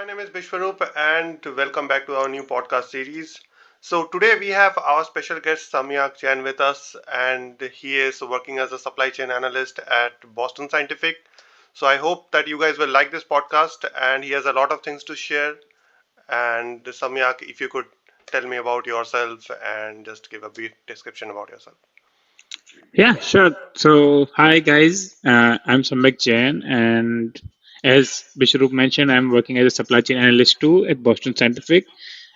my name is Bishwarup, and welcome back to our new podcast series. So, today we have our special guest Samyak Jain with us, and he is working as a supply chain analyst at Boston Scientific. So, I hope that you guys will like this podcast, and he has a lot of things to share. And Samyak, if you could tell me about yourself and just give a brief description about yourself. Yeah, sure. So, hi guys, I'm Samyak Jain, and as Bishrup mentioned, I'm working as a supply chain analyst too at Boston Scientific,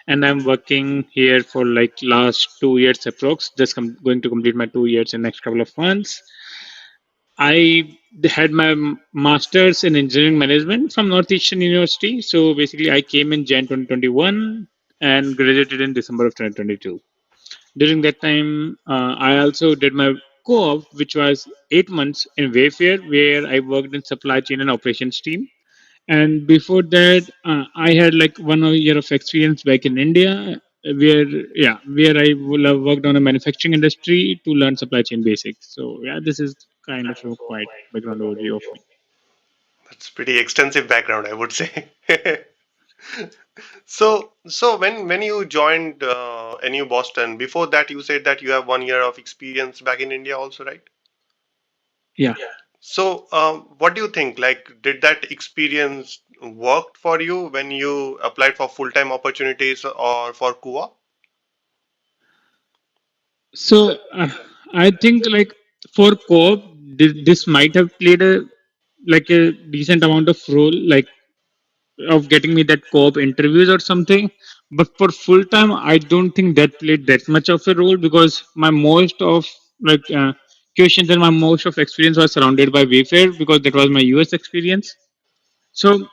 and I'm working here for like last 2 years approx. Going to complete my 2 years in next couple of months. I had my master's in engineering management from Northeastern University. So basically, I came in Jan 2021 and graduated in December of 2022. During that time, I also did my co-op, which was 8 months in Wayfair, where I worked in supply chain and operations team. And before that, I had like 1 year of experience back in India, where I will have worked on a manufacturing industry to learn supply chain basics. So yeah, this is kind of a quite background overview of me. That's pretty extensive background, I would say. So when you joined NU Boston, before that you said that you have 1 year of experience back in India also, right? Yeah. So what do you think? Like, did that experience worked for you when you applied for full-time opportunities or for Kuwa? So I think like for co-op, this might have played a decent amount of role, like of getting me that co-op interviews or something. But for full time, I don't think that played that much of a role because my most of like questions and my most of experience was surrounded by Wayfair because that was my US experience. So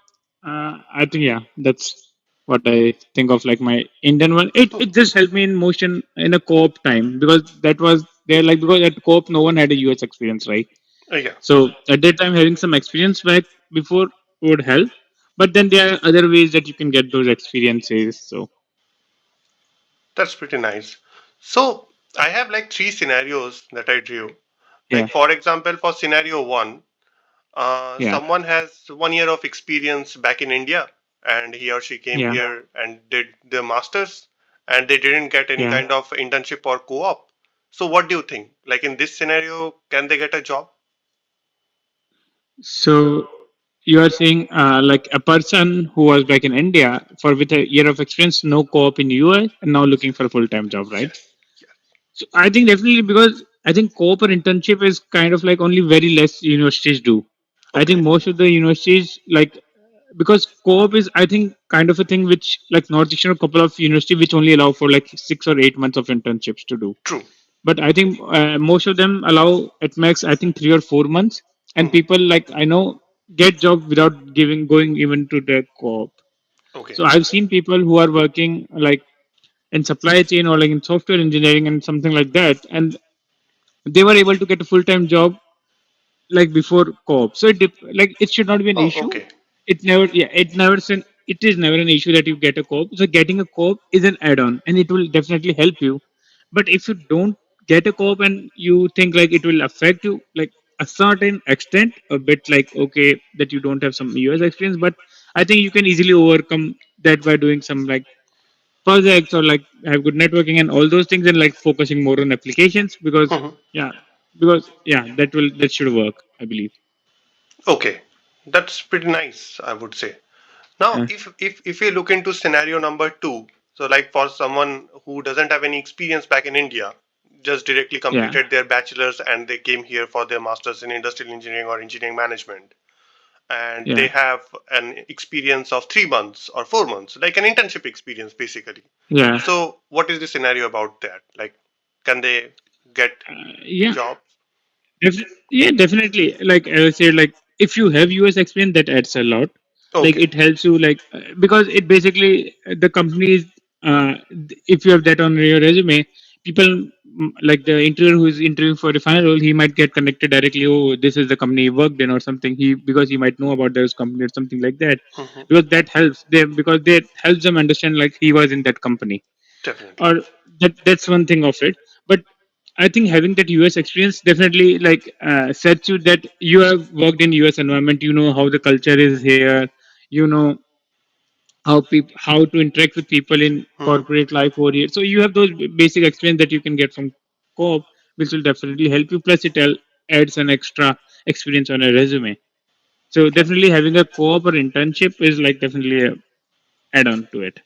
I think yeah, that's what I think of like my Indian one. It just helped me in motion in a co-op time because that was there like because at co-op no one had a US experience, right? Yeah, So at that time, having some experience back before would help. But then there are other ways that you can get those experiences. So that's pretty nice. So I have like three scenarios that I drew. Like yeah, for example, for scenario one, yeah, someone has 1 year of experience back in India, and he or she came yeah, here and did their masters, and they didn't get any yeah. kind of internship or co-op. So what do you think? Like in this scenario, can they get a job? So you are saying like a person who was back in India for with a year of experience, no co-op in US, and now looking for a full-time job, right? Yes. Yes. So I think definitely because I think co-op or internship is kind of like only very less universities do. I think Okay. most of the universities like because co-op is I think kind of a thing which like Northeastern a couple of university which only allow for like 6 or 8 months of internships to do. True. But I think most of them allow at max I think 3 or 4 months, and Hmm. people like I know get job without giving going even to the co-op. Okay. So I've seen people who are working like in supply chain or like in software engineering and something like that, and they were able to get a full-time job like before co-op. So like it should not be an Oh, issue. okay. It is never an issue that you get a co-op. So getting a co-op is an add-on and it will definitely help you. But if you don't get a co-op and you think like it will affect you like a certain extent, a bit like okay that you don't have some US experience, but I think you can easily overcome that by doing some like projects or like have good networking and all those things and like focusing more on applications because Mhm. yeah that should work I believe. Okay. That's pretty nice, I would say. Now, Yeah, if you look into scenario number two, so like for someone who doesn't have any experience back in India, just directly yeah, completed their bachelor's and they came here for their master's in industrial engineering or engineering management, and they yeah, have an experience of 3 months or 4 months, like an internship experience basically. yeah, So, what is the scenario about that? Like, can they get yeah. jobs? Yeah, definitely. Like as I said, like if you have US experience, that adds a lot. Like Okay. it helps you, like because it basically the companies. If you have that on your resume, people like the interviewer who is interviewing for the final role, he might get connected directly. Oh, this is the company he worked in, or something. He because he might know about those company or something like that. Hmm. Because that helps them because that helps them understand like he was in that company Definitely. or that's one thing of it. But I think having that US experience definitely like sets you that you have worked in US environment, you know how the culture is here, you know how to interact with people in Hmm. corporate life over here. So you have those basic experience that you can get from co-op, which will definitely help you. Plus, adds an extra experience on a resume. So Okay. definitely having a co-op or internship is like definitely a add-on to it.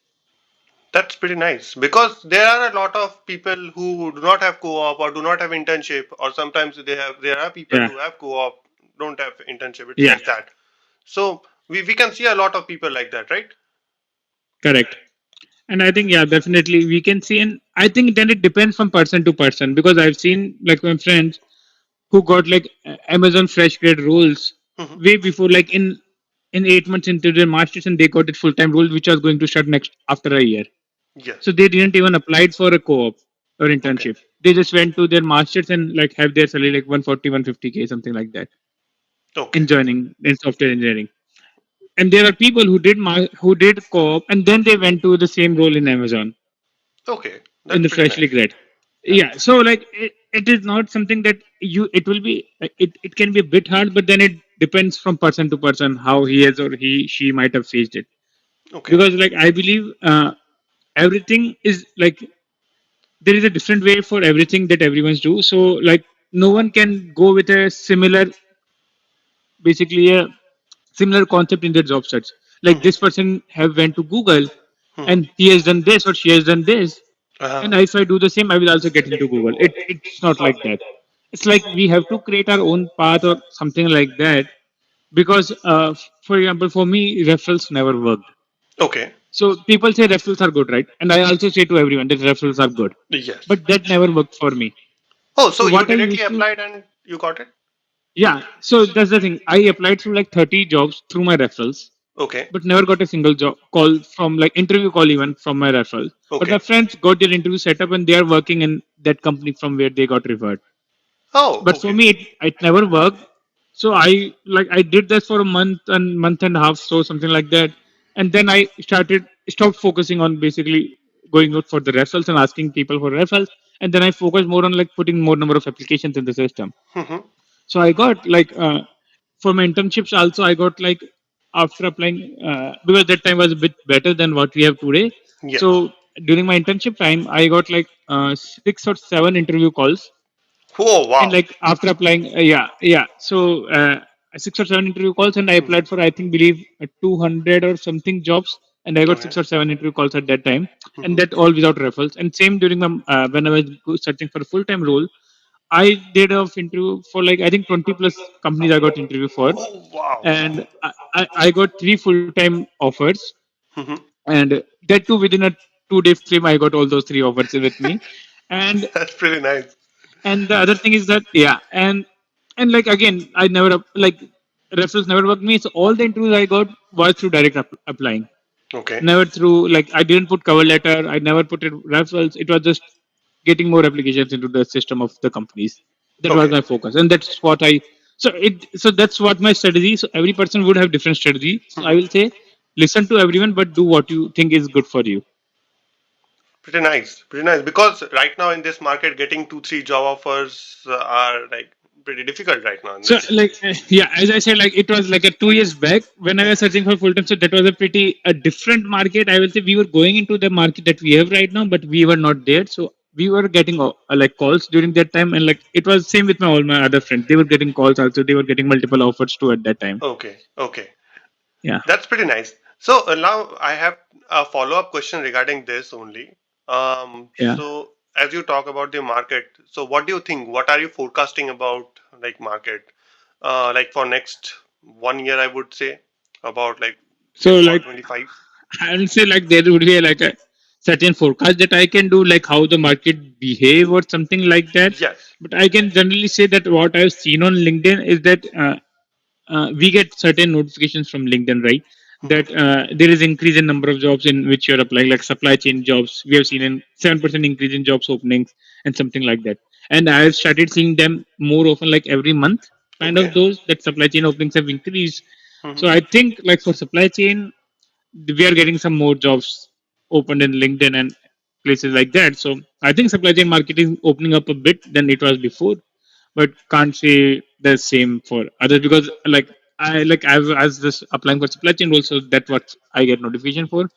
That's pretty nice because there are a lot of people who do not have co-op or do not have internship, or sometimes there are people Yeah, who have co-op, don't have internship. It's yeah, like that. So we can see a lot of people like that, right? correct. And I think, yeah, definitely we can see. And I think then it depends from person to person because I've seen like my friends who got like Amazon fresh grade roles Hmm. way before, like in 8 months into their masters, and they got it full time role, which was going to start next after a year. Yes. So they didn't even applied for a co-op or Okay. internship. They just went to their masters and like have their salary like 140, 150K, something like that, Okay. in joining in software engineering. And there are people who did co-op and then they went to the same role in Amazon Okay. in That's the pretty freshly nice. grad. Yeah. Yeah, so like it is not something that it will be it can be a bit hard, but then it depends from person to person how he has or she might have faced it. Okay. Because like I believe everything is like there is a different way for everything that everyone's do. So like no one can go with a similar, basically a similar concept in their job search. Like Hmm. this person have went to Google Hmm. and he has done this or she has done this, Uh-huh. and if I do the same, I will also get into Google. It's not like that. It's like we have to create our own path or something like that. Because for example, for me referrals never worked. Okay. So people say referrals are good, right? And I also say to everyone that referrals are good, Yes. but that never worked for me. Oh, So so you what I directly used to, applied and you got it? yeah, so that's the thing. I applied through like 30 jobs through my referrals, Okay. but never got a single job call from like interview call even from my referral. But my Okay. friends got their interview set up and they are working in that company from where they got referred. Oh, But for okay. me, it never worked. So I did this for a month and a half, so something like that. And then I stopped focusing on basically going out for the referrals and asking people for referrals. And then I focused more on like putting more number of applications in the system. Hmm. So I got like for my internships also I got like after applying because that time was a bit better than what we have today. Yes. So during my internship time, I got like 6 or 7 interview calls, Oh, and wow. like after applying, yeah. So 6 or 7 interview calls, and I Hmm. applied for I think believe 200 or something jobs, and I got Okay. 6 or 7 interview calls at that time, and Hmm. that all without referrals. And same during my when I was searching for a full time role, I did a interview for like I think 20 plus companies I got interview for, Oh, wow. and I got 3 full-time offers, Hmm. and that too within a 2 day frame I got all those 3 offers with me, and That's pretty nice. the other thing is that yeah, and like again I never like referrals never worked me, so all the interviews I got was through direct applying, Okay. never through like I didn't put cover letter, I never put it referrals. It was just getting more applications into the system of the companies. That was Okay. my focus, and that's what I so that's what my strategy. So every person would have different strategy. So I Hmm. will say listen to everyone, but do what you think is good for you. Pretty nice. Pretty nice. Because right now in this market, getting two, three job offers are like pretty difficult right now in So this like situation. yeah, as I said, like it was like a 2 years back when I was searching for full time. So that was a pretty a different market. I will say we were going into the market that we have right now, but we were not there. So we were getting like calls during that time, and like it was same with my all my other friends. They were getting calls also. They were getting multiple offers too at that time. Okay. Okay. Yeah, That's pretty nice. So now I have a follow-up question regarding this only. yeah. So as you talk about the market, so what do you think? What are you forecasting about like market? Like for next 1 year, I would say about like So till for like 25. I will say like there would be like a certain forecast that I can do, like how the market behave or something like that. Yes. But I can generally say that what I've seen on LinkedIn is that we get certain notifications from LinkedIn, right? Hmm. That there is increase in number of jobs in which you're applying, like supply chain jobs. We have seen in 7% increase in jobs openings and something like that. And I've started seeing them more often, like every month, kind Okay. of those that supply chain openings have increased. Hmm. So I think like for supply chain, we are getting some more jobs opened in LinkedIn and places like that. So I think supply chain market is opening up a bit than it was before, but can't say the same for others because like I was just applying for supply chain role, so that's what I get notification for.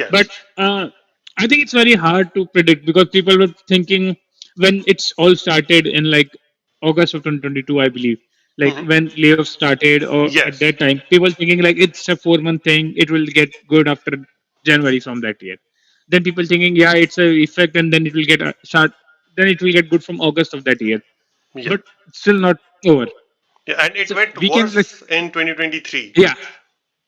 But Yes. uh, I think it's very hard to predict because people were thinking when it's all started in like August of 2022, I believe, like Hmm. when layoffs started, or at Yes. that time, people thinking like it's a 4 month thing, it will get good after January from that year. Then people thinking, yeah, it's a effect, and then it will get then it will get good from August of that year, Yeah. but still not over. Yeah, and it So went we can like, worse in 2023. yeah,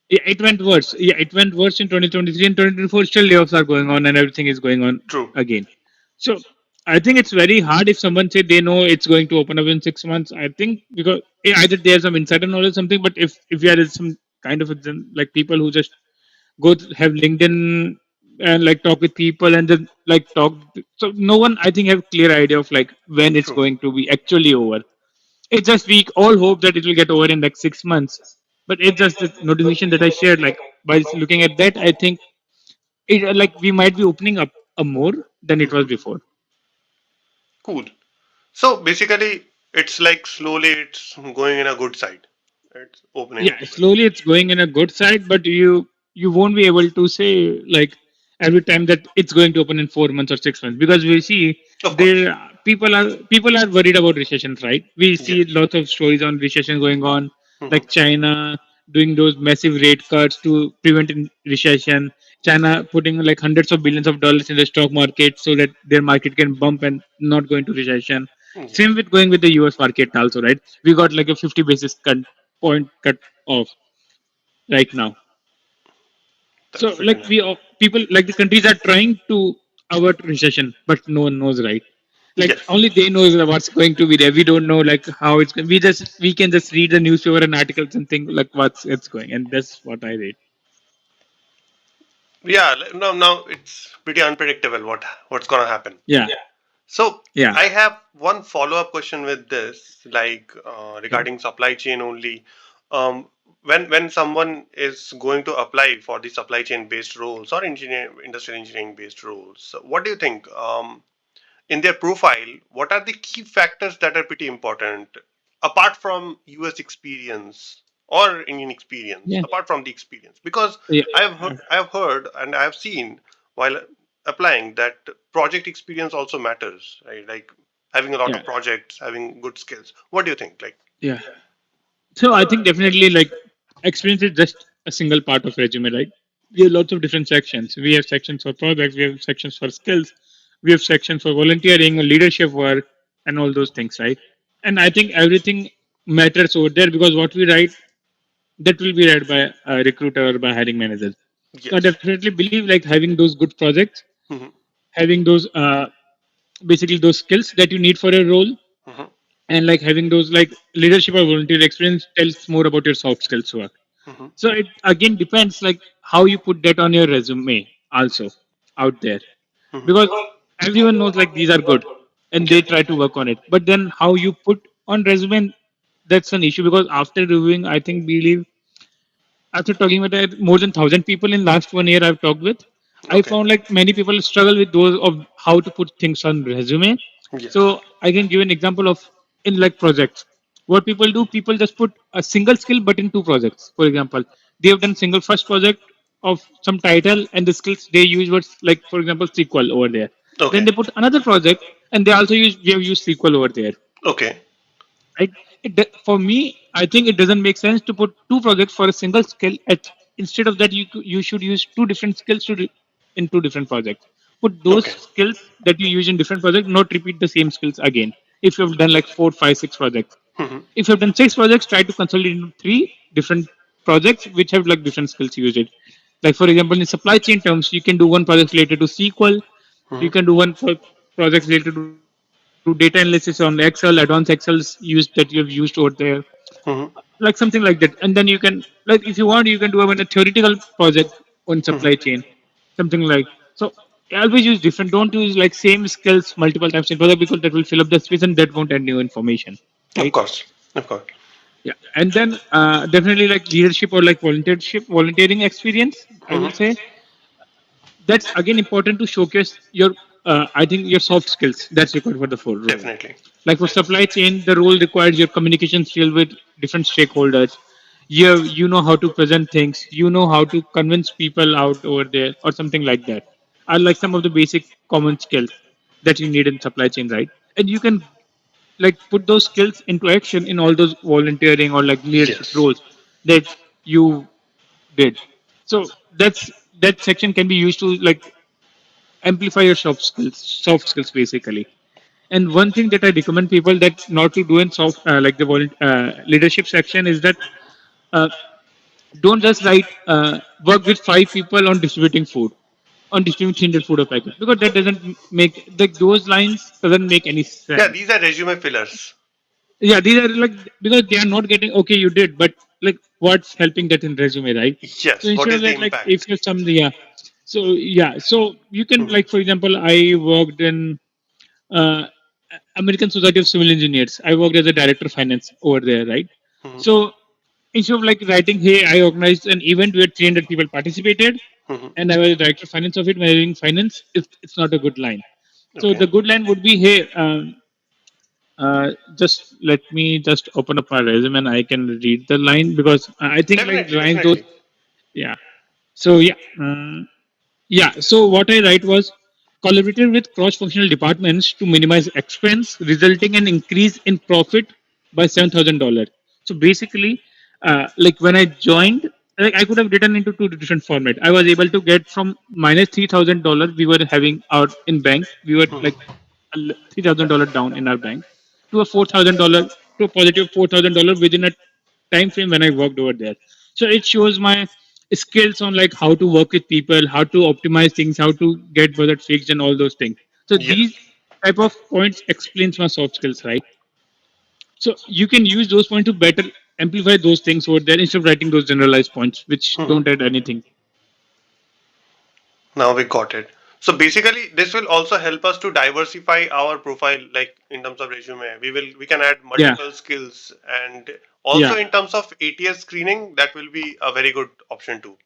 yeah, it went worse. Yeah, it went worse in 2023 and 2024. Still, layoffs are going on and everything is going on True. again. So, I think it's very hard if someone say they know it's going to open up in 6 months. I think because either they have some insider knowledge, something. But if you are some kind of like people who just have LinkedIn and like talk with people and then like talk, so no one I think have clear idea of like when it's True. going to be actually over. It's just we all hope that it will get over in like 6 months. But it's just the notification that I shared. Like by looking at that, I think it like we might be opening up a more than it was Hmm. before. Cool. So basically, it's like slowly it's going in a good side. It's opening. Yeah, slowly it's going in a good side, but you won't be able to say like every time that it's going to open in 4 months or 6 months because we see Of course. there people are worried about recessions, right? We see Yes. lots of stories on recession going on, Hmm. like China doing those massive rate cuts to prevent recession. China putting like hundreds of billions of dollars in the stock market so that their market can bump and not go into recession. Yeah. Same with going with the US market also, right? We got like a 50 basis point cut off right now. That's So pretty like nice. people like the countries are trying to avert recession, but no one knows, right? Like Yes. only they know what's going to be there. We don't know like how it's going. We can just read the newspaper and articles and think like what's it's going, and that's what I read. Yeah. Now it's pretty unpredictable what's gonna happen. Yeah, So yeah, I have one follow-up question with this, like yeah, regarding supply chain only. Um, when someone is going to apply for the supply chain based roles or industrial engineering based roles, so what do you think? In their profile, what are the key factors that are pretty important apart from US experience or Indian experience, yeah, apart from the experience? Because yeah, I have heard and I have seen while applying that project experience also matters, right? Like having a lot yeah, of projects, having good skills. What do you think? Like, yeah. So I think definitely like experience is just a single part of resume, right? We have lots of different sections. We have sections for projects, we have sections for skills, we have sections for volunteering, leadership work, and all those things, right? And I think everything matters over there because what we write that will be read by a recruiter or by hiring manager. So I yes. definitely believe like having those good projects, Hmm. having those basically those skills that you need for a role, Hmm. and like having those like leadership or volunteer experience tells more about your soft skills work. Hmm. So it again depends like how you put that on your resume also out there Hmm. because everyone knows like these are good and they Yes. try to work on it. But then how you put on resume, that's an issue because after reviewing, I think believe after talking with more than 1,000 people in last 1 year I've talked with, I Okay. found like many people struggle with those of how to put things on resume. Yes. So I can give an example of in like projects. What people do, people just put a single skill but in two projects. For example, they have done single first project of some title and the skills they use was like for example SQL over there. Then Okay. they put another project and they also use we have used SQL over there, Okay. right? For me, I think it doesn't make sense to put two projects for a single skill. Instead of that, you should use two different skills in two different projects. Put those Okay. skills that you use in different projects, not repeat the same skills again. If you've done like four, five, six projects, Hmm. if you've done six projects, try to consolidate into three different projects which have like different skills used. It. Like for example, in supply chain terms, you can do one project related to SQL. Hmm. You can do one project related to data analysis on Excel, advanced Excels used that you have used over there, Hmm. like something like that. And then you can, like, if you want, you can do a theoretical project on supply Hmm. chain, something like. So always use different. Don't use like same skills multiple times in project because that will fill up the space and that won't add new information, Of right? course. Of course. Yeah, and then definitely like leadership or like volunteering experience. I will Hmm. say that's again important to showcase your I think your soft skills that's required for the full role. Definitely. Like for supply chain, the role requires your communication skill with different stakeholders, You know how to present things, you know how to convince people out over there, or something like that, are like some of the basic common skills that you need in supply chain, right? And you can like put those skills into action in all those volunteering or like leadership Yes. roles that you did. So that section can be used to like amplify your soft skills basically. And one thing that I recommend people that not to do in soft like the leadership section is that uh, don't just write work with five people on distributing food, on distributing the food or package, because that doesn't make like those lines doesn't make any Yeah, sense. these are resume fillers. Yeah, these are like because they are not getting okay, you did, but like what's helping that in resume, right? So Yes. What instead of is the that, like if impact? you're some yeah, so yeah, so you can Mhm. like for example, I worked in uh, American Society of Civil Engineers. I worked as a director of finance over there, right? Mhm. So instead of like writing, hey, I organized an event where 300 people participated, Mhm. and I was the director of finance of it, managing finance. It's not a good line. So Okay. the good line would be, hey, just let me just open up my resume and I can read the line because I think like Definitely, lines those definitely. yeah. So yeah. So what I write was collaborated with cross-functional departments to minimize expense, resulting in increase in profit by $7,000. So basically, like when I joined, like I could have written into two different format. I was able to get from minus $3,000 we were having out in bank. We were Mhm. like $3,000 down in our bank to a $4,000 to a positive $4,000 within a time frame when I worked over there. So it shows my skills on like how to work with people, how to optimize things, how to get budget fixed, and all those things. So Yes. these type of points explains my soft skills, right? So you can use those points to better amplify those things over there instead of writing those generalized points which Mhm. don't add anything. Now we got it. So basically, this will also help us to diversify our profile, like in terms of resume. We can add Yeah, multiple skills, and also yeah. in terms of ATS screening, that will be a very good option too,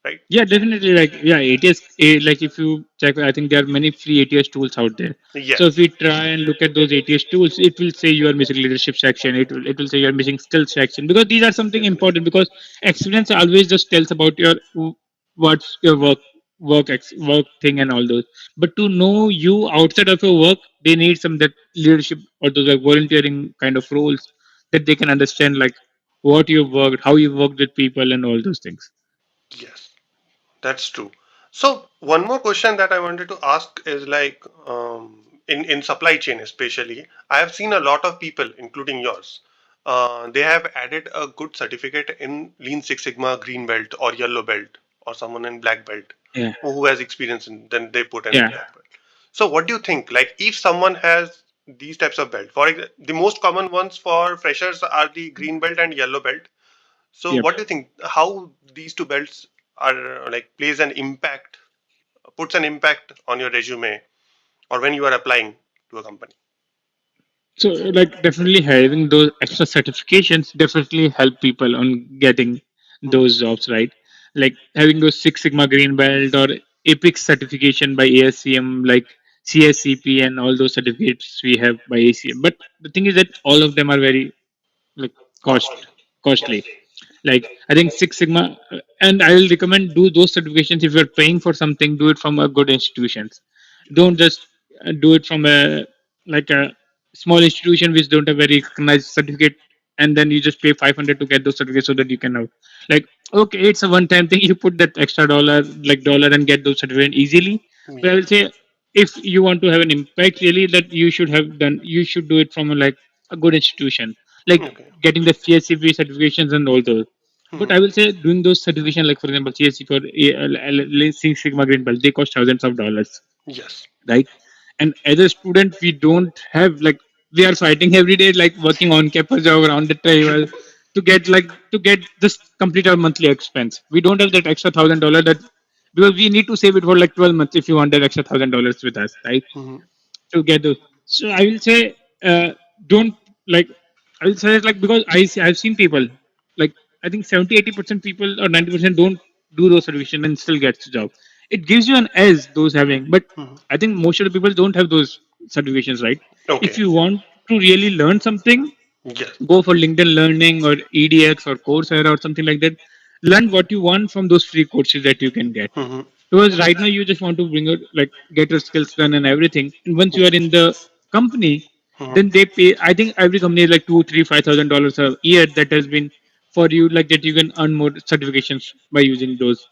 right? Yeah, definitely. Like, yeah, ATS, like if you check, I think there are many free ATS tools out there. So if Yes, we try and look at those ATS tools, it will say you are missing leadership section. It will say you are missing skills section because these are something definitely. important because experience always just tells about your what's your work thing and all those. But to know you outside of your work, they need some that leadership or those like volunteering kind of roles that they can understand like what you've worked, how you worked with people, and all those things. Yes, that's true. So one more question that I wanted to ask is like in supply chain especially, I have seen a lot of people, including yours, they have added a good certificate in Lean Six Sigma green belt or yellow belt or someone in black belt Yeah, who has experience in then they put in yeah. black belt. So what do you think? Like if someone has these types of belt, the most common ones for freshers are the green belt and yellow belt. So Yep. what do you think? How these two belts are like plays an impact, puts an impact on your resume or when you are applying to a company? So, like, definitely having those extra certifications definitely help people on getting Mhm. those jobs, right? Like having those Six Sigma Green Belt or Apex certification by ASCM, like CSCP and all those certificates we have by ACM. But the thing is that all of them are very like cost Costly. costly. Yes. Like I think Six Sigma, and I will recommend do those certifications if you're paying for something, do it from a good institutions. Don't just do it from a like a small institution which don't have very recognized certificate, and then you just pay 500 to get those certificates so that you can have like okay, it's a one-time thing. You put that extra dollar and get those certificates easily. But I will Yes. say if you want to have an impact, really, that you should do it from a good institution like Okay. getting the CSCP certifications and all those. But Mhm. I will say doing those certification, like for example, CSCP or Six Sigma Green Belt, they cost thousands of dollars, Yes. right? And as a student, we don't have like we are fighting every day, like working on campus job around the table to get just complete our monthly expense. We don't have that extra $1,000 that because we need to save it for like 12 months if you want that extra $1,000 with us, right? Mhm. To get those. So I will say, don't like. I will say like because I've seen people like I think 70-80% people or 90% don't do those certification and still gets the job. It gives you an edge those having, but Mhm. I think most of the people don't have those certifications, right? If Okay. you want to really learn something, Yes. Go for LinkedIn Learning or EDX or Coursera or something like that. Learn what you want from those free courses that you can get. Mm-hmm. Because right now you just want to bring out like get your skills done and everything. And once you are Yes. in the company, Mm-hmm. then they pay. I think every company is like two, three, $5,000 a year that has been for you, like that you can earn more certifications by using those,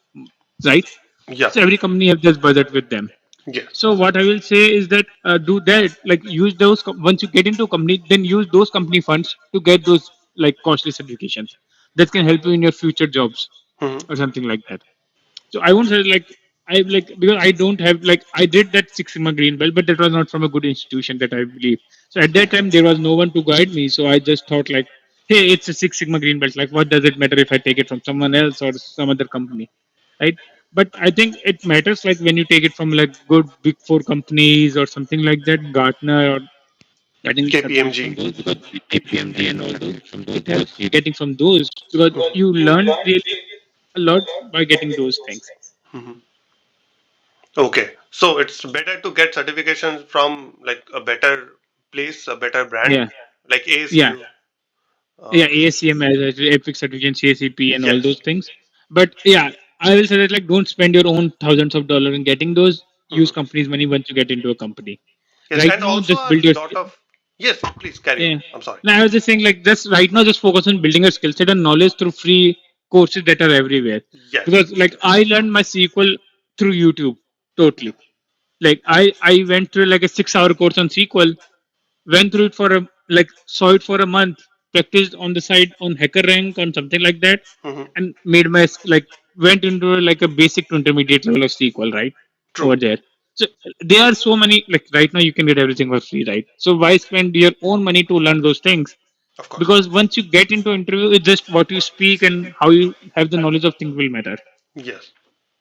right? Yeah. So every company has this budget with them. Yes. So what I will say is that do that, like use those once you get into a company, then use those company funds to get those like costly certifications that can help you in your future jobs Mm-hmm. or something like that. So I won't say like I like because I don't have like I did that Six Sigma green belt, but that was not from a good institution that I believe. So at that time there was no one to guide me. So I just thought like, hey, it's a Six Sigma green belt. Like, what does it matter if I take it from someone else or some other company, right? But I think it matters like when you take it from like good big four companies or something like that, Gartner or getting certificates from KPMG. those because KPMG and all those, it helps you getting from those because you learn really a lot by getting those things. Mhm. Okay, so it's better to get certifications from like a better place, a better brand, Yeah, like yeah, ASU. yeah. Uh, ASCM has Epic certificate, CACP, and all yes. those things. But yeah, I will say that like don't spend your own thousands of dollars in getting those. Use Mhm. companies' money once you get into a company. Yes, Right and now, also just a build your lot of. Yes, please carry on. yeah. I'm sorry. Now I was just saying like just right now just focus on building your skill set and knowledge through free courses that are everywhere. Yes. Because like I learned my SQL through YouTube totally. Like I went through like a 6 hour course on SQL, went through it for a like saw it for a month, practiced on the side on hacker rank on something like that, Hmm. and made my like went into like a basic to intermediate level of SQL, right? True. Over there. So there are so many like right now you can get everything for free, right? So why spend your own money to learn those things? Of course. Because once you get into interview, it's just what you speak and how you have the knowledge of things will matter. Yes.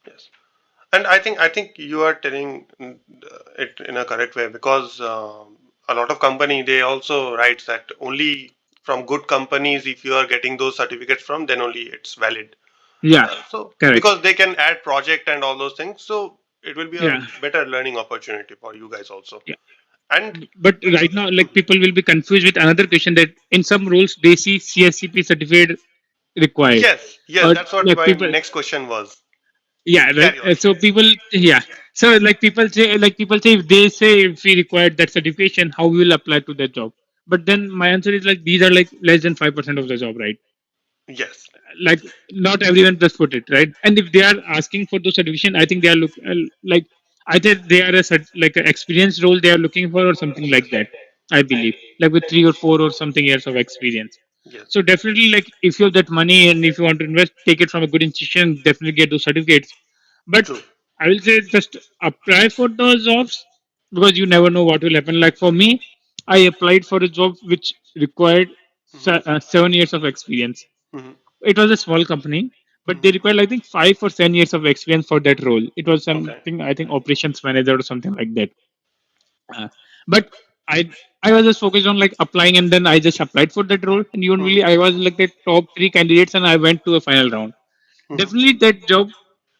Yes. And I think you are telling it in a correct way because a lot of company they also writes that only from good companies if you are getting those certificates from then only it's valid. Yeah, So correct. because they can add project and all those things, so it will be a Yeah, better learning opportunity for you guys also. yeah. And But right now, like people will be confused with another question that in some roles they see CSCP certificate required, yes, yes, or that's what like my people, next question was. yeah, right. Carry on. So people, yeah. So like people say if they say if we require that certification, how we will apply to that job? But then my answer is like these are like less than 5% of the job, right? Yes, Like not everyone does put it right, and if they are asking for those certification, I think they are look like either they are like an experienced role they are looking for or something like that. I believe like with 3 or 4 or something years of experience. yes, So definitely like if you have that money and if you want to invest, take it from a good institution, definitely get those certificates. But true. I will say just apply for those jobs because you never know what will happen. Like for me, I applied for a job which required Hmm. 7 years of experience. Hmm. It was a small company, but they Hmm. required I think 5 or 10 years of experience for that role. It was Okay. something I think operations manager or something like that. But I was just focused on like applying, and then I just applied for that role. And even Hmm. really, I was like the top three candidates, and I went to a final round. Hmm. Definitely, that job,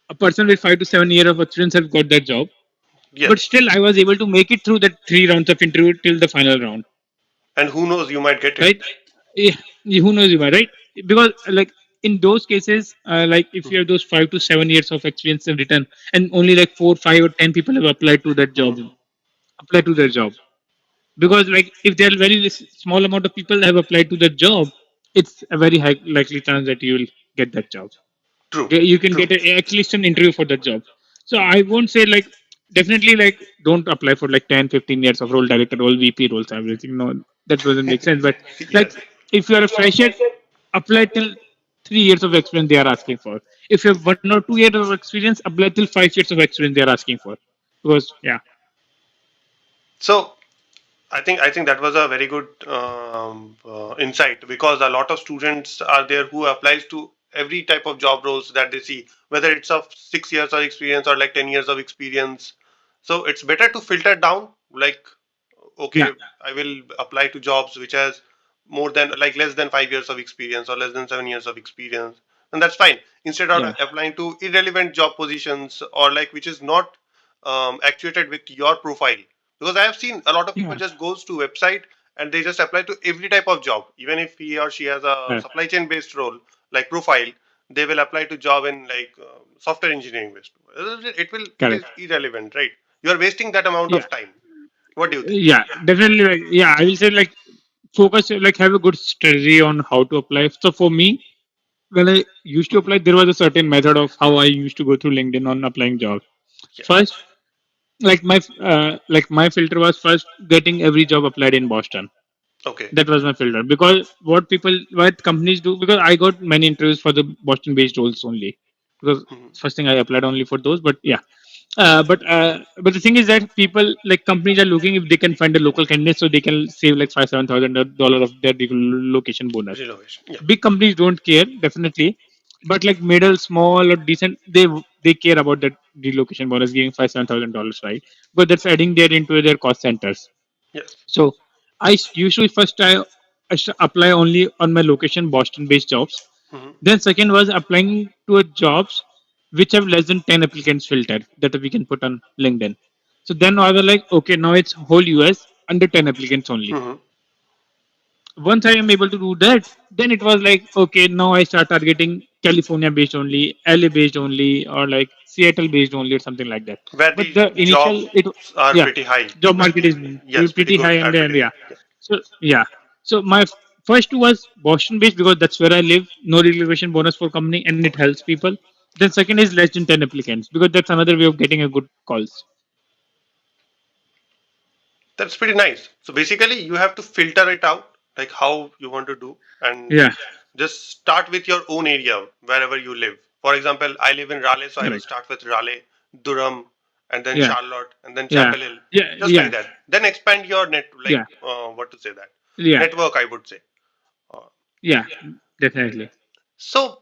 a person with 5 to 7 years of experience has got that job. But Yes, still, I was able to make it through that 3 rounds of interview till the final round, and who knows, you might get it. right? Yeah, who knows, you are right? Because like in those cases, like if you have those 5 to 7 years of experience in return, and only like 4, 5, or 10 people have applied to that job, Hmm. apply to their job. Because like if there are very small amount of people have applied to that job, it's a very high likely chance that you will get that job. True. You can True. get at least an interview for that job. So I won't say like definitely like don't apply for like 10, 15 years of role director role, VP roles, everything. No, that doesn't make sense. But like Yes. if you are a fresher, apply till 3 years of experience they are asking for. If you have 1 or 2 years of experience, apply till 5 years of experience they are asking for. Because yeah, So I think that was a very good insight because a lot of students are there who applies to every type of job roles that they see, whether it's of 6 years of experience or like 10 years of experience. So it's better to filter down. Like, yeah, okay, I will apply to jobs which has more than like less than 5 years of experience or less than 7 years of experience, and that's fine. Instead of yeah, applying to irrelevant job positions or like which is not actuated with your profile, because I have seen a lot of people yeah, just goes to website and they just apply to every type of job. Even if he or she has a uh, supply chain based role, like profile, they will apply to job in like software engineering based. It is correct. irrelevant, right? You are wasting that amount Yeah, of time. What do you think? yeah, definitely. Like, yeah, I will say like focus, like have a good strategy on how to apply. So for me, when I used to Mhm. apply, there was a certain method of how I used to go through LinkedIn on applying jobs. Yes. First, like my filter was first getting every job applied in Boston. Okay. That was my filter because what companies do, because I got many interviews for the Boston based roles only, because Mhm. first thing I applied only for those. But yeah, but the thing is that people, like companies are looking if they can find a local candidate, so they can save like $5,000-7,000 of their relocation bonus. Renovation. Yeah. Big companies don't care, definitely, but like middle, small, or decent, they care about that relocation bonus, giving $5,000-7,000, right? But that's adding there into their cost centers. Yes. So usually first apply only on my location Boston based jobs. Mhm. Then second was applying to a jobs which have less than 10 applicants filtered that we can put on LinkedIn. So then I was like, okay, now it's whole US under 10 applicants only. Mhm. Once I am able to do that, then it was like, okay, now I start targeting California based only, LA based only, or like Seattle based only, or something like that. Where But the the jobs initial, it are yeah, pretty high. job Like market is yes, pretty pretty high, good and and then pretty high. yeah. So yeah, so my first two was Boston based because that's where I live. No relocation bonus for company, and it Okay. helps people. Then second is less than 10 applicants because that's another way of getting a good calls. That's pretty nice. So basically, you have to filter it out, like how you want to do, and Yeah, just start with your own area wherever you live. For example, I live in Raleigh, so I will correct. start with Raleigh, Durham, and then Yeah, Charlotte, and then yeah, Chapel Hill, yeah, just like yeah, that. Then expand your yeah, what to say that yeah, network, I would say. Uh, yeah, definitely. so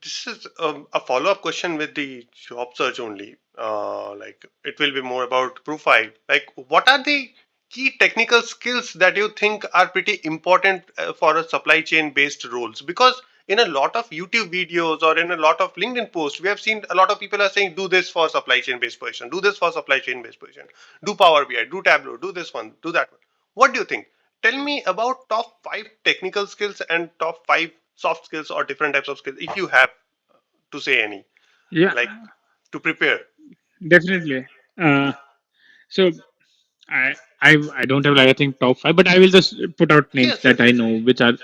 this is a follow-up question with the job search only. Like it will be more about profile. Like, what are the key technical skills that you think are pretty important for a supply chain based roles? Because in a lot of YouTube videos or in a lot of LinkedIn posts, we have seen a lot of people are saying, do this for supply chain based position, do this for supply chain based position, do Power BI, do Tableau, do this one, do that one. What do you think? Tell me about top five technical skills and top five soft skills or different types of skills if you have to say any, Yeah, like to prepare. definitely. Uh, so I don't have like I think top five, but I will just put out names Yes, that yes, I yes. know which are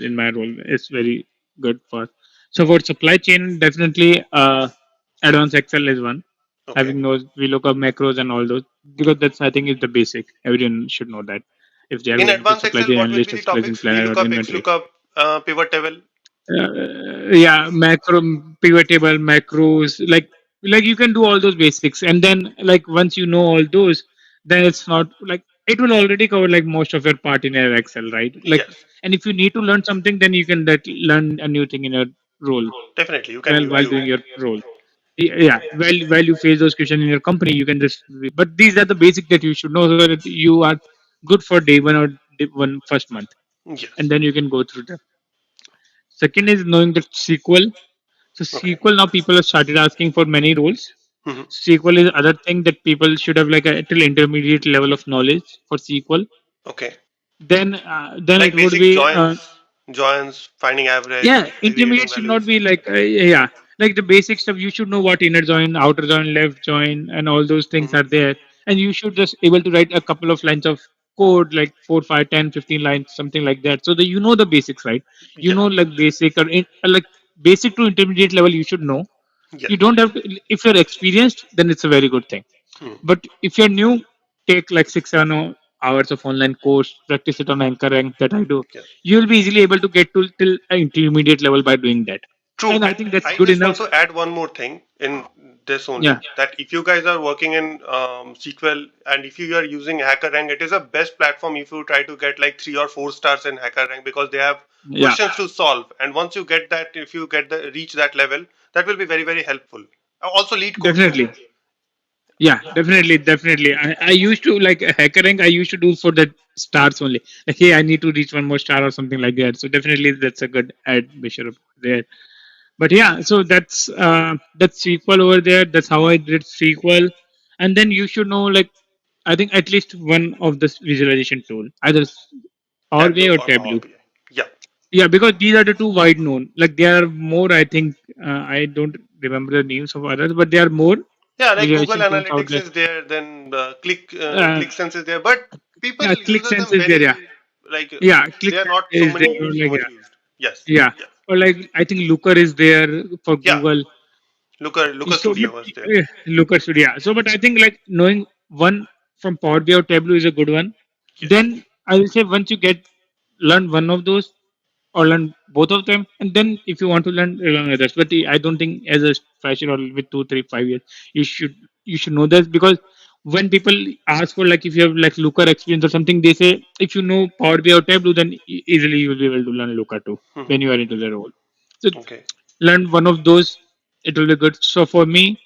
in my role is very good for. So for supply chain, definitely advanced Excel is one. Okay. Having those VLOOKUP macros and all those, because that's I think is the basic. Everyone should know that if they are In going to advanced supply Excel, chain what will analyst be or the supply chain topics? planner or VLOOKUP, inventory. XLOOKUP, pivot table. Yeah, macro, pivot table, macros, like you can do all those basics, and then like once you know all those, then it's not like it will already cover like most of your part in your Excel, right? Like, Yes, and if you need to learn something, then you can learn a new thing in your role definitely. You can while review. doing your role. Yeah, while you face those questions in your company, you can just. But these are the basic that you should know so that you are good for day one or day one first month, and Yes. then you can go through them. Second is knowing the SQL. So Okay. SQL now people have started asking for many roles. Hmm. SQL is other thing that people should have like a till intermediate level of knowledge for SQL. Okay. Then Like it would basic be joins, finding average, yeah, aggregating intermediate should not values. be like yeah, like the basic stuff. You should know what inner join, outer join, left join, and all those things Hmm. are there. And you should just able to write a couple of lines of code, like 4, 5, 10, 15 lines, something like that. So that you know the basics, right? You Yeah. know like basic like basic to intermediate level. You should know. Yes. You don't have to. If you're experienced, then it's a very good thing. Hmm. But if you're new, take like 6, 7 hours of online course, practice it on Anchor Rank that I do. Yes. You'll be easily able to get to till an intermediate level by doing that. True, And I and think that's I good just want enough. to add one more thing in this Yeah, only that if you guys are working in SQL and if you are using HackerRank, it is a best platform if you try to get like 3 or 4 stars in HackerRank because they have yeah, questions to solve. And once you get that, if you get the reach that level, that will be very very helpful. Also, lead code too. definitely. Yeah, definitely. I used to like hacker rank. I used to do for the stars only. Like, hey, I need to reach one more star or something like that. So definitely, that's a good ad, Bishop there. But yeah, so that's SQL over there. That's how I did SQL. And then you should know like I think at least one of this visualization tool, either Power BI Tableau or or Power Tableau. BI. Yeah. Yeah, because these are the two wide known. Like there are more. I think I don't remember the names of others, but there are more Yeah, like Google visualization tools out Analytics there. is there, then Uh, ClickSense is there, but people yeah, uses ClickSense them is there. Yeah, very like yeah, they are ClickSense not is there. Or so like much used. Yes. yeah, Yeah. or like I think Looker is there for Yeah. Google. Looker So, but Studio was there. Looker should, yeah. So, but I think like knowing one from Power BI or Tableau is a good one. Yes. Then I will say once you get learn one of those or learn both of them, and then if you want to learn others. But I don't think as a fresher or with 2, 3, 5 years, you should you should know this because when people ask for like if you have like Looker experience or something, they say if you know Power BI or Tableau, then easily you will be able to learn Looker too when you are into the role. So Okay. learn one of those, it will be good. So for me,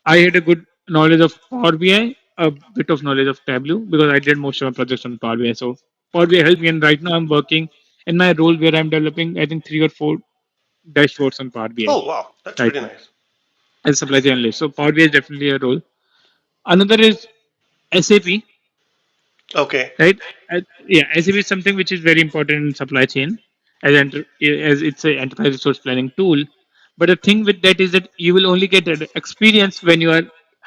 I had a good knowledge of Power BI, a bit of knowledge of Tableau because I did most of my projects on Power BI. So Power BI Okay. helped me, and right now I'm working in my role where I'm developing, I think, 3 or 4 dashboards on Power BI Oh wow, that's right pretty now nice. as a supply chain analyst. So Power BI is definitely a role. Another is SAP, Okay. right? Yeah, SAP is something which is very important in supply chain as it's an enterprise resource planning tool. But the thing with that is that you will only get an experience when you are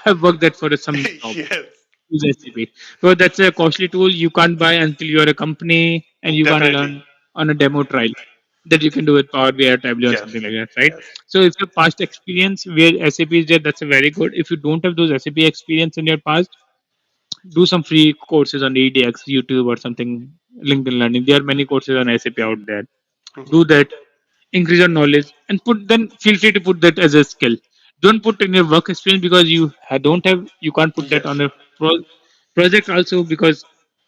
have worked that for some job. Yes. Use SAP. So that's a costly tool you can't buy until you're a company and you can't Definitely. learn on a demo trial that you can do with Power BI or Tableau and Yes. something like that, right? Yes. So if your past experience where SAP is there, that's a very good. If you don't have those SAP experience in your past, do some free courses on EDX, YouTube or something, LinkedIn Learning. There are many courses on SAP out there. Mhm. Do that, increase your knowledge, and put then feel free to put that as a skill. Don't put in your work experience because you don't have you can't put that Yes. on a project also because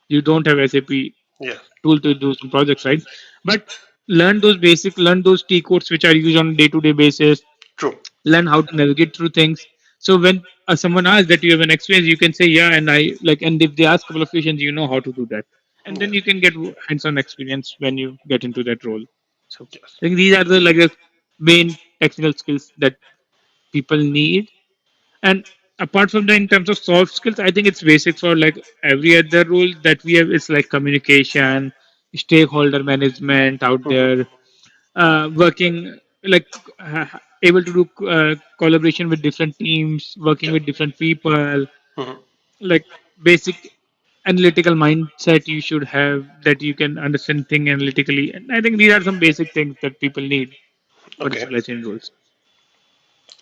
you don't have SAP Yes. tool to do some projects, right? But learn those T codes which are used on a day-to-day basis, True. learn how to navigate through things. So when someone asks that you have an experience, you can say yeah, and I like. And if they ask a couple of questions, you know how to do that, and then Yes. you can get hands-on experience when you get into that role. So Yes. I think these are the main technical skills that people need. And apart from that, in terms of soft skills, I think it's basic for like every other role that we have. It's like communication, stakeholder management out Mhm. there, working like able to do collaboration with different teams, working Yeah. with different people, Mhm. like basic analytical mindset you should have that you can understand thing analytically. And I think these are some basic things that people need for the Okay. supply chain roles.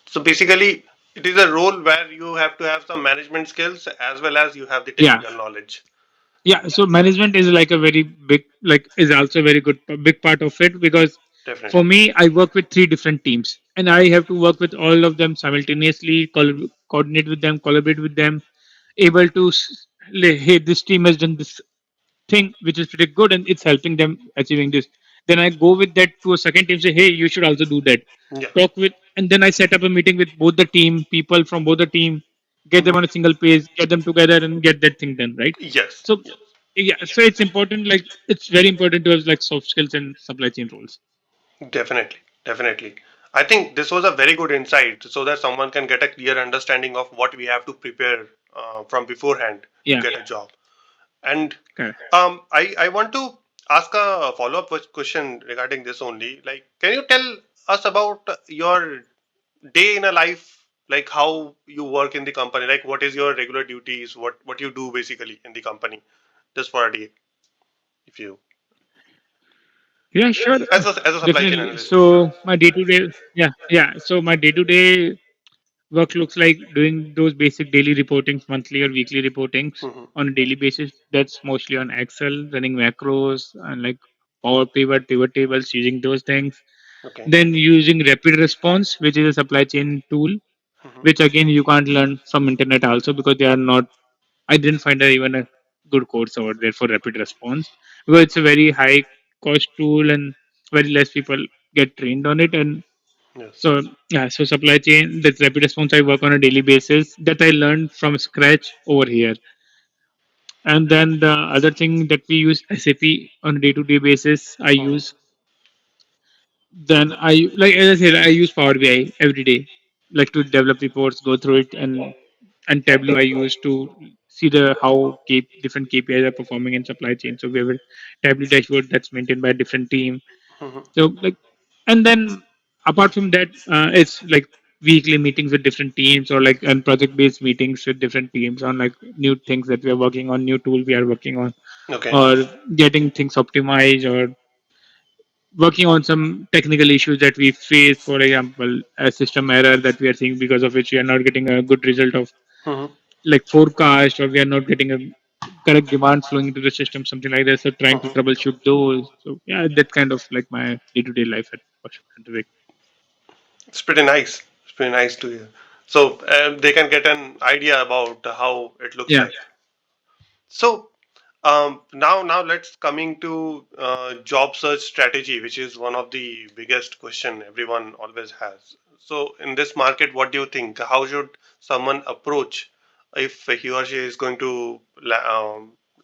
So basically, it is a role where you have to have some management skills as well as you have the Yeah, technical knowledge. yeah. So management is like a very big, like is also a very good big part of it because for Definitely. me, I work with 3 different teams and I have to work with all of them simultaneously, coordinate with them, collaborate with them, able to hey, this team has done this thing which is pretty good and it's helping them achieving this. Then I go with that to a second team, say, hey, you should also do that. Yeah. Talk with, and then I set up a meeting with both the team, people from both the team, get them Mhm. on a single page, get them together and get that thing done, right? Yes. So Yes. yeah, so it's important, like it's very important to have like soft skills and supply chain roles. Definitely. Definitely. I think this was a very good insight so that someone can get a clear understanding of what we have to prepare from beforehand to Yeah, get a job. And correct. I want to ask a follow up question regarding this only. Like, can you tell us about your day in a life, like how you work in the company, like what is your regular duties, what you do basically in the company, just for a day, if you Yeah, sure, as a supply chain definitely. analyst. So my day to day, yeah, yeah. So my day to day work looks like doing those basic daily reportings, monthly or weekly reportings Hmm. on a daily basis. That's mostly on Excel, running macros and like Power pivot tables, using those things. Okay. Then using Rapid Response, which is a supply chain tool, Hmm. which again you can't learn from internet also because they are not. I didn't find even a good course over there for Rapid Response because it's a very high cost tool and very less people get trained on it. And Yes. so yeah, so supply chain, that Rapid Response I work on a daily basis that I learned from scratch over here. And then the other thing that we use SAP on a day-to-day basis, I Hmm. use. Then I like as I said, I use Power BI every day, like to develop reports, go through it, and Tableau I use to see the how different KPIs are performing in supply chain. So we have a tablet dashboard that's maintained by a different team. Mhm. So like, and then apart from that, it's like weekly meetings with different teams, or like and project based meetings with different teams on like new things that we are working on, new tool we are working on, Okay. or getting things optimized, or working on some technical issues that we face. For example, a system error that we are seeing, because of which we are not getting a good result of Mhm. like forecast, or we are not getting a correct demand flowing into the system, something like that. So trying to Mhm. troubleshoot those. So yeah, that's kind of like my day-to-day life at Boston Scientific. It's pretty nice. It's pretty nice to hear. So they can get an idea about how it looks Yeah, like. So now let's coming to job search strategy, which is one of the biggest question everyone always has. So in this market, what do you think? How should someone approach if he or she is going to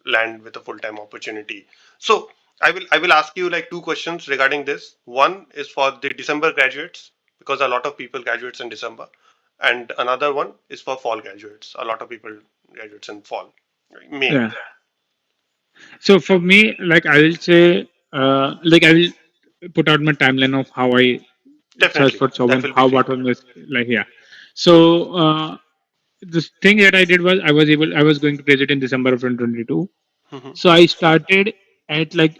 land with a full time opportunity? So I will ask you like two questions regarding this. One is for the December graduates because a lot of people graduates in December, and another one is for fall graduates. A lot of people graduates in fall, May. yeah. So for me, like I will say, like I will put out my timeline of how I search Definitely, for job that and will be how great. what was like, yeah. So the thing that I did was I was going to graduate in December of 2022. Hmm. So I started at like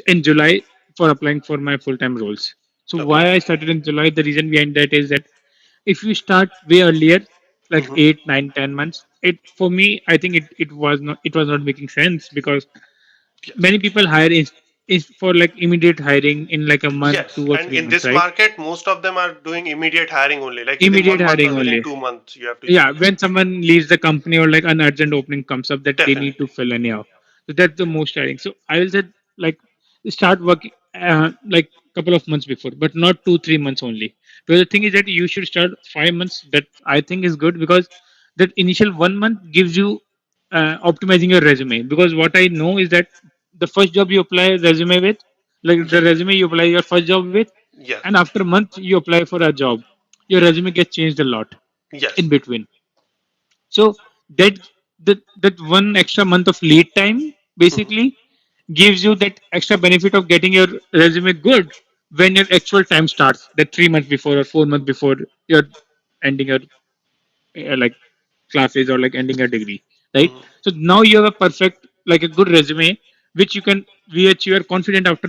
in July for applying for my full time roles. So Okay. why I started in July? The reason behind that is that if you start way earlier, like Hmm. 8, 9, 10 months, it for me I think it was not making sense, because Yes. many people hire is for like immediate hiring in like a month, Yes, two or and three in months, this right? market, most of them are doing immediate hiring only. Like within Immediate 1 month hiring or within only. 2 months, you have to Yeah, join. when someone leaves the company, or like an urgent opening comes up that they need to Definitely. fill anyhow. So that's the most hiring. So I will say like start working like couple of months before, but not 2 3 months only. Because the thing is that you should start 5 months. That I think is good, because that initial 1 month gives you optimizing your resume. Because what I know is that the first job you apply resume with, like the Yeah. resume you apply your first job with, Yes. and after a month you apply for a job, your resume gets changed a lot in Yes. between. So that that 1 extra month of lead time Hmm. basically gives you that extra benefit of getting your resume good when your actual time starts, that 3 months before or 4 months before you're ending your like classes, or like ending your degree, right? Hmm. So now you have a perfect, like a good resume, which you can, which you are confident after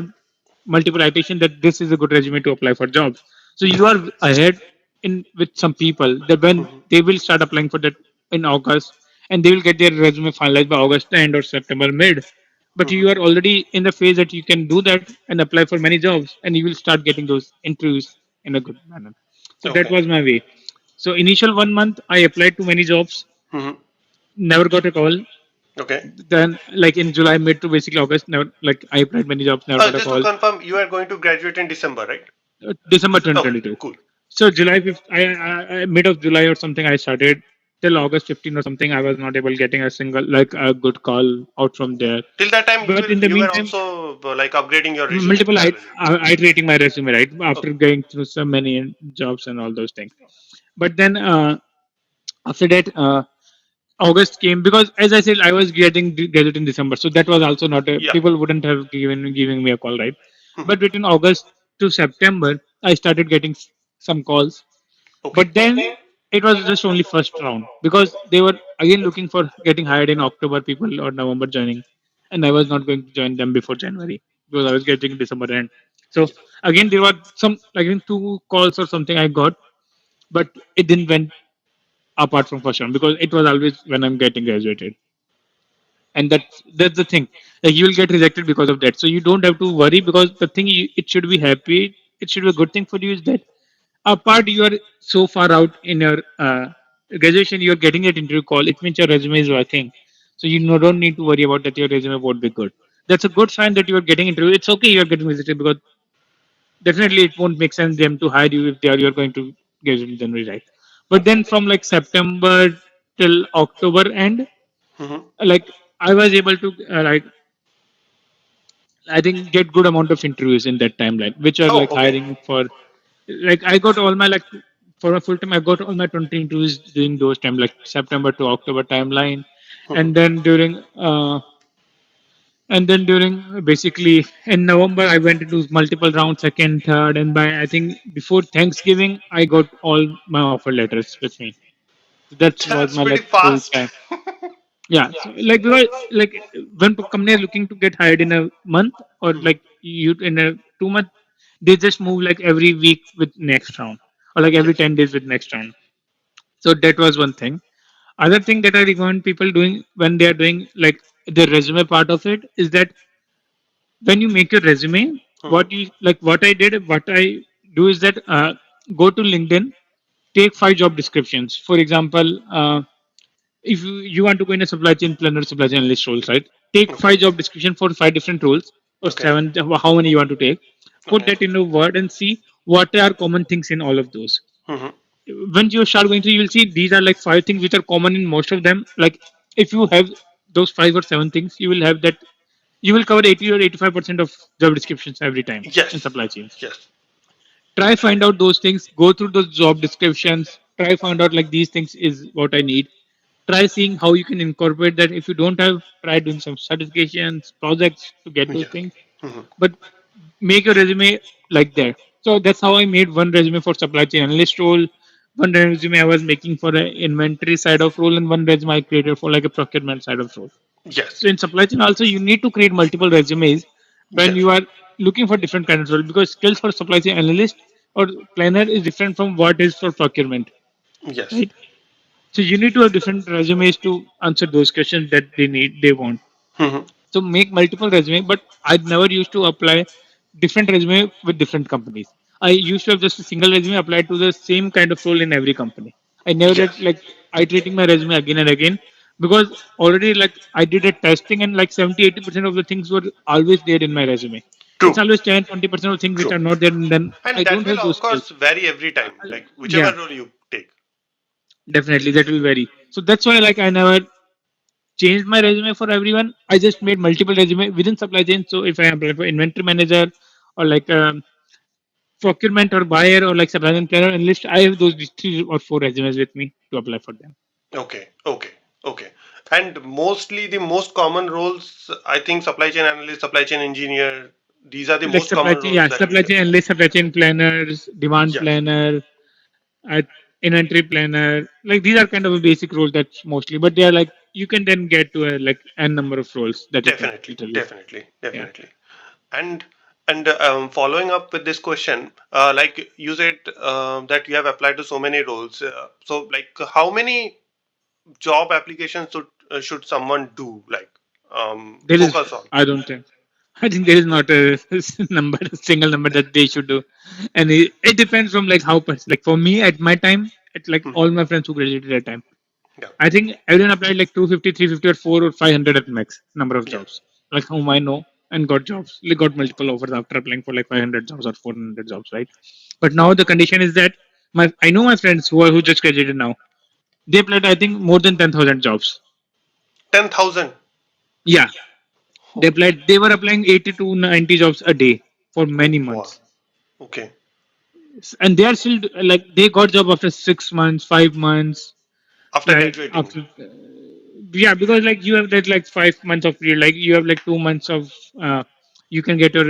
multiple iteration that this is a good resume to apply for jobs. So you are ahead in with some people that when Hmm. they will start applying for that in August, and they will get their resume finalized by August end or September mid. But Hmm. you are already in the phase that you can do that and apply for many jobs, and you will start getting those interviews in a good manner. So that Okay. was my way. So initial 1 month, I applied to many jobs, Hmm. never got a call. Okay. Then, like in July, mid to basically August, never, like I applied many jobs, never got a Just to call. confirm, you are going to graduate in December, right? December Okay. 2022. Cool. So July 5th, mid of July or something, I started till August 15 or something. I was not able getting a single like a good call out from there. Till that time, But in the you were meantime, also like upgrading your resume multiple parallelly. iterating my resume, right, Okay. after going through so many jobs and all those things. But then after that. August came, because, as I said, I was getting graduate in December, so that was also not a, Yeah. people wouldn't have giving me a call, right? Hmm. But between August to September, I started getting some calls, Okay. but then it was just only first round, because they were again looking for getting hired in October people or November joining, and I was not going to join them before January because I was getting December end. So again, there were some, like, I think 2 calls or something I got, but it didn't went apart from first round, because it was always when I'm getting graduated, and that's the thing, like you will get rejected because of that. So you don't have to worry, because the thing it should be happy, it should be a good thing for you is that apart you are so far out in your graduation, you're getting that interview call, it means your resume is working. So you don't need to worry about that your resume won't be good. That's a good sign that you are getting interview. It's okay you're getting rejected, because definitely it won't make sense them to hire you if they are you're going to get in January, right? But then from like September till October end, Hmm. like I was able to like I think get good amount of interviews in that timeline, which are Oh, like okay. hiring for, like I got all my like for my full time, I got all my 20 interviews during those time, like September to October timeline, Mhm. and then during basically in November, I went into multiple rounds, second, third, and by I think before Thanksgiving, I got all my offer letters with me. So that was That's my pretty like full fast. time. Yeah, so like because like when company are looking to get hired in a month or Mhm. like you in a 2 month, they just move like every week with next round or like every Yes. 10 days with next round. So that was one thing. Other thing that I recommend people doing when they are doing like the resume part of it is that when you make your resume, Mhm. what I do is that go to LinkedIn, take 5 job descriptions. For example, if you want to go in a supply chain planner, supply chain analyst roles, right? Take Okay. 5 job description for 5 different roles or Okay. seven, how many you want to take. Put Okay. that in a word and see what are common things in all of those. Mhm. When you start going through, you'll see these are like 5 things which are common in most of them. Like if you have those 5 or 7 things, you will have that you will cover 80 or 85% of job descriptions every time in Yes. supply chains. Yes. Try find out those things, go through those job descriptions, try find out like these things is what I need. Try seeing how you can incorporate that. If you don't have, try doing some certifications, projects to get those Yes. things. Mhm. But make your resume like that. So that's how I made one resume for supply chain analyst role, one resume I was making for an inventory side of role, and one resume I created for like a procurement side of role. Yes. So in supply chain also you need to create multiple resumes when Yes. you are looking for different kinds of role because skills for supply chain analyst or planner is different from what is for procurement, Yes. right? So you need to have different resumes to answer those questions that they want. Mhm. So make multiple resume, but I never used to apply different resume with different companies. I used to have just a single resume applied to the same kind of role in every company. I never did Yes. like iterating my resume again and again because already like I did a testing and like 70-80% of the things were always there in my resume. It's True. always 10-20% of things which True. are not there, and then I And that don't will have those of skills. course vary every time, like Yeah, whichever role you take. definitely that will vary. So that's why like I never changed my resume for everyone. I just made multiple resume within supply chain. So if I apply for inventory manager or like procurement or buyer or like supply chain planner analyst, I have those 3 or 4 resumes with me to apply for them. Okay. Okay. Okay. And mostly the most common roles, I think supply chain analyst, supply chain engineer, these are the Like most supply common chain, roles yeah, that we supply get. chain analyst, supply chain planners, demand Yes. planner, uh, inventory planner. Like these are kind of a basic roles that's mostly, but they are like you can then get to a like n number of roles that you can Definitely. literally. Definitely. Yeah. Definitely. And following up with this question, like you said that you have applied to so many roles. So like how many job applications should someone do, like There is, focus on? I don't think. I think there is not a number, a single number that they should do, and it depends from like how. Like for me at my time, at like Mhm. all my friends who graduated at that time, Yeah. I think everyone applied like 250, 350, or 4 or 500 at max number of Yeah. jobs. Like whom I know and got jobs, like got multiple offers after applying for like 500 jobs or 400 jobs, right? But now the condition is that I know my friends who just graduated now. They applied I think more than 10,000 jobs. 10,000. Yeah, they Holy. applied. They were applying 80 to 90 jobs a day for many Wow. months, Okay. and they are still like they got job after 6 months, 5 months, After like graduating. after. Yeah, because like you have that like 5 months of period, like you have like 2 months of you can get your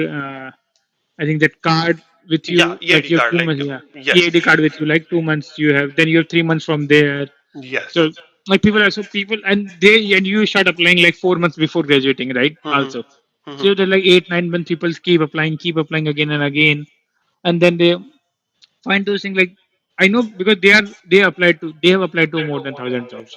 I think that card with Yeah, you, like EAD you have card. 2 months, Like yeah, yes. EAD card with you, like 2 months you have, then you have 3 months from there. Yes. So like people and you start applying like 4 months before graduating, right? Mm-hmm. Also, Mm-hmm. so there like 8 9 months people keep applying again and again, and then they find those things like I know because they have applied to more than 1,000 jobs,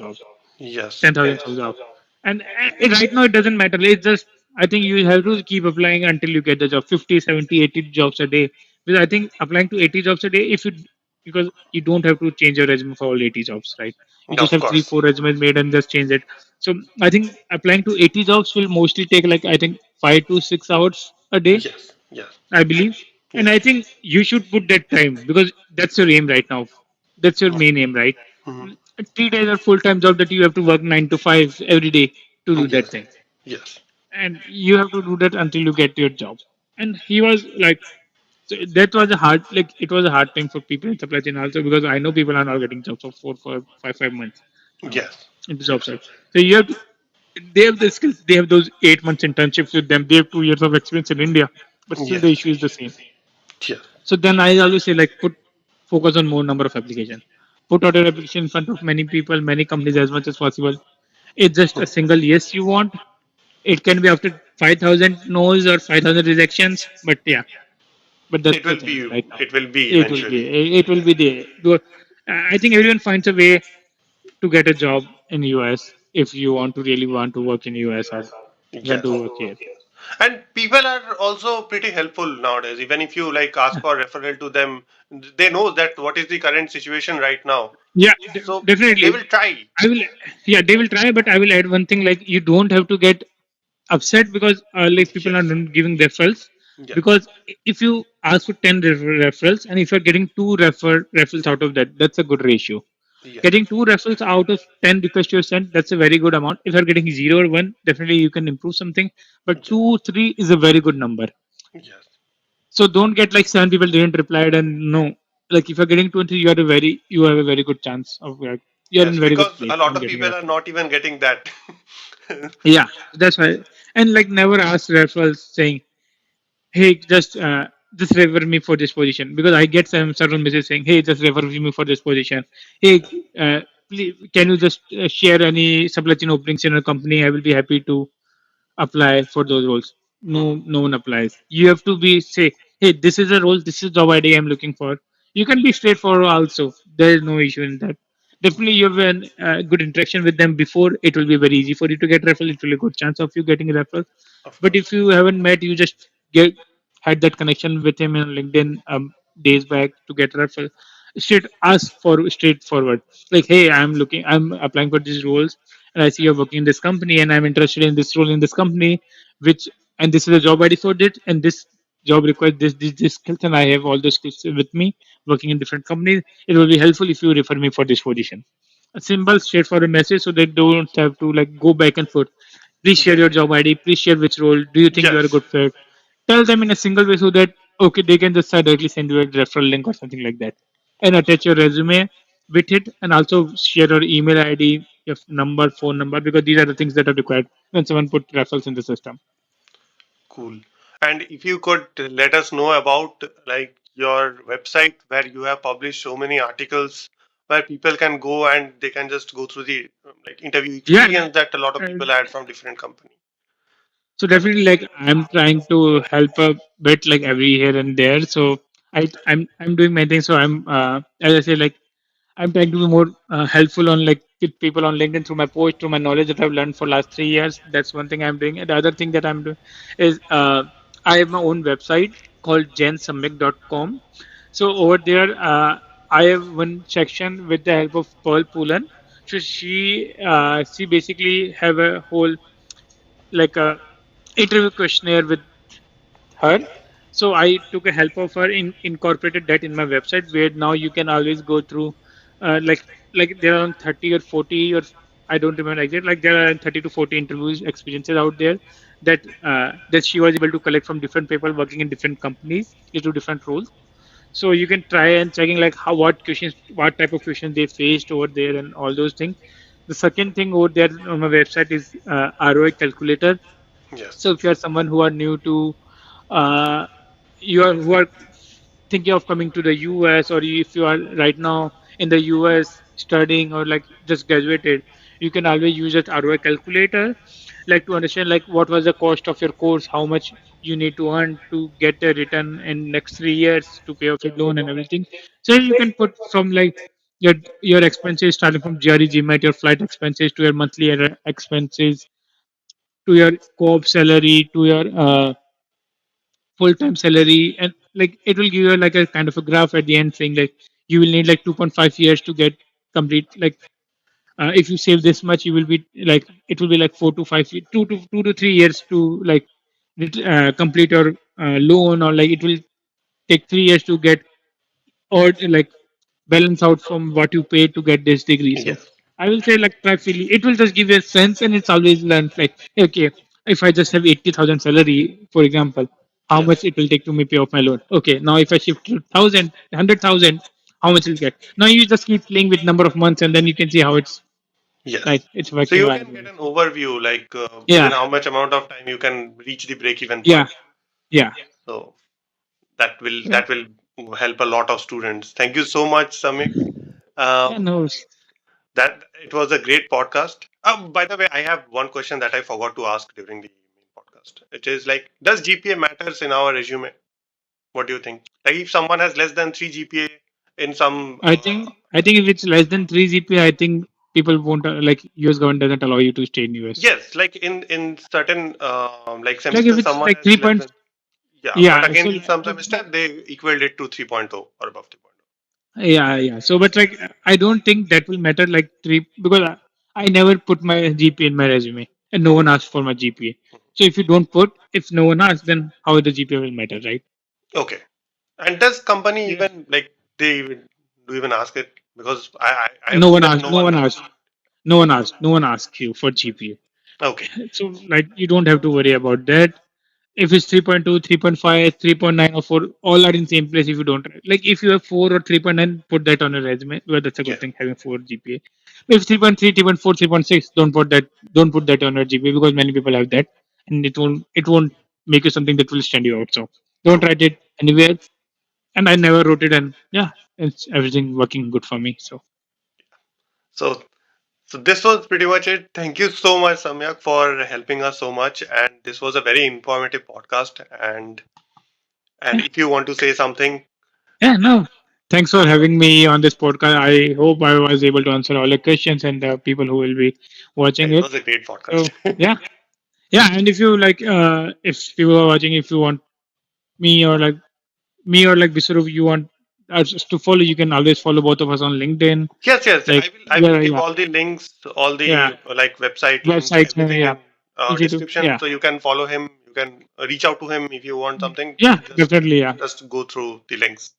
Yes. 10,000 Yes. jobs off. And right now it doesn't matter. It's just, I think you have to keep applying until you get the job 50, 70, 80 jobs a day. Because I think applying to 80 jobs a day, because you don't have to change your resume for all 80 jobs, right? You just Of have three, course. four resumes made and just change it. So I think applying to 80 jobs will mostly take like, I think 5 to 6 hours a day, Yes. Yes. I believe. And Yes. I think you should put that time because that's your aim right now. That's your main aim, right? Mm-hmm. 3 days are full time job that you have to work 9 to 5 every day to do that Yes. thing. Yes. And you have to do that until you get your job. And he was like, So that was a hard, like it was a hard time for people in supply chain also, because I know people are not getting jobs for 4, 5 months now Yes. into job search. So you have to, they have the skills, they have those 8 months internships with them, they have 2 years of experience in India, but still the Yes. issue is the same. Yes. So then I always say like put focus on more number of application. Put out your application in front of many people, many companies as much as possible. It's just a single yes you want. It can be after 5,000 no's or 5,000 rejections, but yeah, but that's It the will thing be. right now. It will be It will be, eventually. it will be there. I think everyone finds a way to get a job in US if you want to really want to work in US or want Yes. to work here. And people are also pretty helpful nowadays. Even if you like ask for referral to them, they know that what is the current situation right now. Yeah, So they definitely. will try. I will. Yeah, they will try, but I will add one thing. Like you don't have to get upset because like people are Yes. not giving referrals. Yes. Because if you ask for 10 referrals and if you're getting two referrals out of that, that's a good ratio. Yes. Getting two referrals out of 10 requests you sent, that's a very good amount. If you're getting zero or one, definitely you can improve something. But Yes. two, three is a very good number. Yes. So don't get like seven people didn't reply and no. Like if you're getting two and three, you have a very good chance of like you're in Yes. a very good Because place a lot on of getting a people are referral. not even getting that. Yeah, that's why. And like never ask referrals saying, "Hey, just refer me for this position," because I get some several messages saying, "Hey, just refer me for this position. Hey, please, can you just share any supply chain openings in your company? I will be happy to apply for those roles." Mhm. No one applies. You have to be say, "Hey, this is a role. This is job ID I'm looking for." You can be straightforward also. There is no issue in that. Definitely, you have a good interaction with them before. It will be very easy for you to get referral. It will be a good chance of you getting a referral. Of But course. if you haven't met, you just get had that connection with him in LinkedIn days back to get referral. Straight ask for straightforward. Like, hey, I'm applying for these roles, and I see you're working in this company, and I'm interested in this role in this company, which and this is a job ID for it, and this job requires this skills, and I have all those skills with me working in different companies. It will be helpful if you refer me for this position. A simple, straightforward message so they don't have to like go back and forth. Please share Yes. your job ID. Please share which role. Do you think you are a Yes. good fit? Tell them in a single way so that okay, they can just directly send you a referral link or something like that, and attach your resume with it, and also share your email ID, your number, phone number, because these are the things that are required when someone put referrals in the system. Cool. And if you could let us know about like your website where you have published so many articles where people can go and they can just go through the like interview Yeah. experience that a lot of uh, people had from different company. So definitely, like I'm trying to help a bit, like every here and there. So I'm doing my thing. So as I say, like I'm trying to be more helpful on like with people on LinkedIn through my post, through my knowledge that I've learned for last 3 years. That's one thing I'm doing. And the other thing that I'm doing is I have my own website called jensamik.com. So over there, I have one section with the help of Pearl Poolan. So she basically have a whole like a interview questionnaire with her. So I took a help of her in incorporated that in my website where now you can always go through like there are 30 or 40 or I don't remember exactly, like there are 30 to 40 interviews experiences out there that she was able to collect from different people working in different companies into different roles. So you can try and checking like how what type of questions they faced over there and all those things. The second thing over there on my website is ROI calculator. Yes. So if you are someone who are new to uh, you are who are thinking of coming to the US, or if you are right now in the US studying or like just graduated, you can always use that ROI calculator, like to understand like what was the cost of your course, how much you need to earn to get a return in next 3 years to pay off your loan and everything. So you can put from like your expenses starting from GRE, GMAT, your flight expenses to your monthly expenses to your co-op salary to your full-time salary, and like it will give you like a kind of a graph at the end saying like you will need like 2.5 years to get complete like if you save this much you will be like it will be like 2 to 3 years to like complete your loan, or like it will take 3 years to get or like balance out from what you paid to get this degree. So Yes. I will say like try feeling it will just give you a sense, and it's always learned like okay, if I just have 80,000 salary for example, how Yes. much it will take to me pay off my loan. Okay, now if I shift to 100,000, how much will get? Now you just keep playing with number of months, and then you can see how it's Yes. like it's So working you well. can get an overview, like within Yeah, how much amount of time you can reach the break-even yeah, point. yeah, So that will yeah. that will help a lot of students. Thank you so much, Samik. Yeah, Um, no, that it was a great podcast. By the way, I have one question that I forgot to ask during the main podcast. It is like, does GPA matters in our resume? What do you think? Like, if someone has less than three GPA in some, I think if it's less than 3 GPA, I think people won't like US government doesn't allow you to stay in US. yes, like in certain like Like if semester, it's someone like has three less points, than, yeah, but yeah. again So in some semester they equaled it to 3.0 or above 3.0. yeah, yeah. So but like I don't think that will matter like three because I never put my GPA in my resume and no one asked for my GPA. So if you don't put, if no one asks, then how the GPA will matter, right? Okay. And does company Yeah. even like they even do even ask it? Because I have No seen one that asked. no No one one does. asked. No one asked. No one asked you for GPA. Okay. So like you don't have to worry about that. If it's 3.2, 3.5, 3.9, or 4, all are in same place if you don't. Like if you have 4 or 3.9, put that on your resume. Well, that's a Yeah. good thing having 4 GPA. If 3.3, 3.4, 3.6, don't put that on your GPA because many people have that and it won't make you something that will stand you out. So don't True. write it anywhere. And I never wrote it and yeah, it's everything working good for me. So So so this was pretty much it. Thank you so much, Samyak, for helping us so much. And this was a very informative podcast. And yeah, if you want to say something, yeah, no. Thanks for having me on this podcast. I hope I was able to answer all the questions and the people who will be yeah, watching it it. was a great podcast. So yeah, yeah. And if you like, if people are watching, if you want me or like Biswarup, you want us to follow, you can always follow both of us on LinkedIn. Yes, yes. Like I will yeah, give yeah, all the links, all yeah. the like website links, Websites, everything yeah. in Easy to description. yeah, So you can follow him. You can reach out to him if you want something. yeah, Just definitely, yeah. just go through the links.